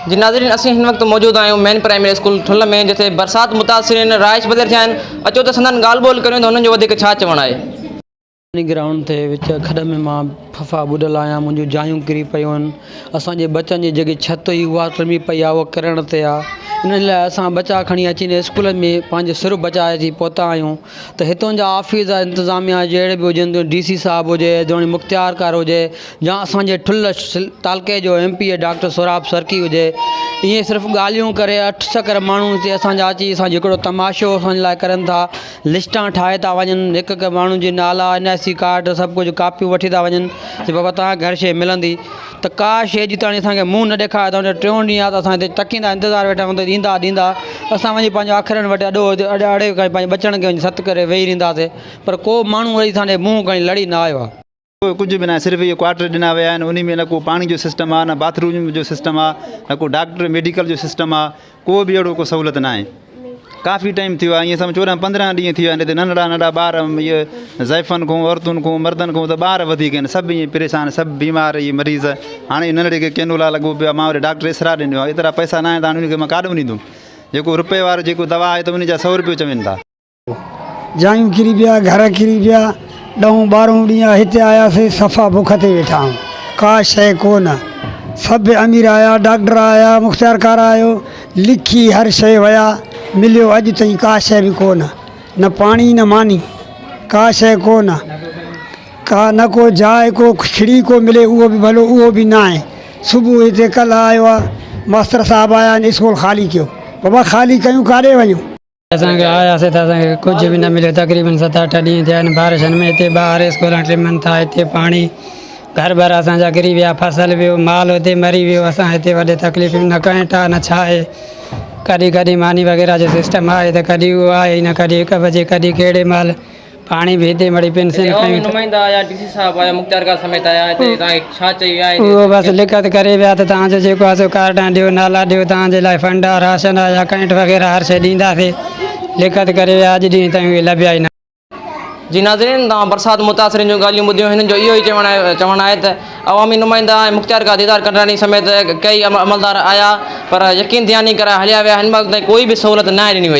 जी नाज़रीन, असीं हिन वक्त मौजूद आहियूं मेन प्राइमरी स्कूल ठुल में, जिथे बरसात मुतासिरीन राइश बदिर थिया आहिनि। अचो त संदन ॻाल्हि ॿोल करियूं त हुननि जो वधीक छा चवणु आहे। ग्राउंड ते विच खॾ में मां फफ़ा ॿुॾल आहियां, मुंहिंजूं जायूं किरी पियूं आहिनि। असांजे बचनि जी जेकी छित हुई उहा टुमी पई आहे, उहा किरण ते आहे। इन लाइ असां बचा खणी अची स्कूल में पंहिंजे सिर बचाए अची पहुता आहियूं। त हितां जा ऑफिस इंतिज़ामिया जहिड़े बि हुजनि, DC साहिबु हुजे, जोणी मुख़्तियारकार हुजे, या असांजे ठुल तालके जो MP डॉक्टर सोराब सरकी हुजे, इहे सिर्फ़ु ॻाल्हियूं करे 8 चकर माण्हू हिते असांजा अची असांजो हिकिड़ो तमाशो असांजे लाइ करनि था। लिस्टां ठाहे था वञनि, हिकु हिकु माण्हू जी नाला, NIC कार्ड, सभु कुझु कापियूं वठी था वञनि कि बाबा तव्हांखे हर शइ मिलंदी। त का शइ जी ताणी असांखे मुंहुं न ॾेखारे त 3 ॾींहं आहे त असां हिते टकींदा इंतज़ारु वेठा हूंदा, ॾींदा असां वञी पंहिंजो अखरनि वटि अड़े पंहिंजे बचण खे वञी सत करे वेही रहंदासीं, पर को माण्हू वरी असांजे मुंहुं खणी लड़ी न आयो आहे। कुछ भी ना, सिर्फ ये क्वार्टर ॾिना विया आहिनि। उन में न को पानी जो सिस्टम आहे, न बाथरूम जो सिस्टम आहे, न को डॉक्टर मेडिकल जो सिस्टम आहे, को बि अहिड़ो को सहूलियत न आहे। काफ़ी टाइम थियो आहे, ईअं सम्झो 14-15 ॾींहं थी विया आहिनि। हिते नंढड़ा नंढा ॿार, इहे ज़ाइफ़नि खां, औरतुनि खां, मर्दनि खां त ॿार वधीक आहिनि, सभु ईअं परेशान, सभु बीमार, इहे मरीज़। हाणे नंढड़े खे कैनोला लॻो पियो आहे, मां वरी डॉक्टर इसरा ॾिनो आहे, एतिरा पैसा न आहिनि त हाणे उनखे मां काॾो ॾींदुमि। जेको रुपए वारो जेको दवा आहे त उन जा 100 रुपयो चवनि था। जायूं किरी पिया, घर किरी पिया, 10-12 ॾींहं हिते आयासीं, सफ़ा बुख ते वेठा आहियूं, का शइ कोन। सभु अमीर आया, डॉक्टर आया, मुख़्तियारकार आयो, लिखी हर शइ विया, मिलियो अॼु ताईं का शइ बि कोन, न पाणी न मानी, का शइ कोन, का न को जाइ, को खिड़ी को मिले, उहो बि भलो उहो बि न आहे। सुबुह हिते कल्ह आयो आहे, मास्टर साहब आया आहिनि, स्कूल ख़ाली कयो। बाबा ख़ाली कयूं, काॾे वञूं? असांखे आयासीं त असांखे कुझु बि न मिलियो। तक़रीबन 7-8 ॾींहं थिया आहिनि बारिशनि में। हिते ॿार स्कूल ट्रिमनि था, हिते पाणी घर भर असांजा किरी विया, फसल वियो, माल हुते मरी वियो। असां हिते वॾे तकलीफ़ न करेंट आहे न छा आहे। कॾहिं कॾहिं मानी वग़ैरह जो सिस्टम आहे त कॾहिं उहो आहे न, कॾहिं 1 बजे, कॾहिं कहिड़े महिल पाणी बि हिते मड़ी पेंशन नुमाइंदा आया, DC साहब आया, मुख़्तियारकार समेत आया, हिते तव्हांखे छा चई आहे? उहो बसि लिखत करे विया त तव्हांजो जेको आहे सो कार्डां ॾियो, नाला ॾियो, तव्हांजे लाइ फंड आहे, राशन आहे, अकाउंट वग़ैरह हर शइ ॾींदासीं। लिखत करे विया, अॼु ॾींहं ताईं उहे लभिया ई न। जी नाज़रीन, तव्हां बरसात मुतासिरीन जूं ॻाल्हियूं ॿुधियूं। हिननि जो इहो ई चवणु आहे त अवामी नुमाइंदा ऐं मुख़्तियारकार दीदार कटाणी समेत कई अमलदार आया, पर यकीन ध्यानी करे हलिया विया। हिन वक़्तु ताईं कोई बि सहूलियत न ॾिनी वई।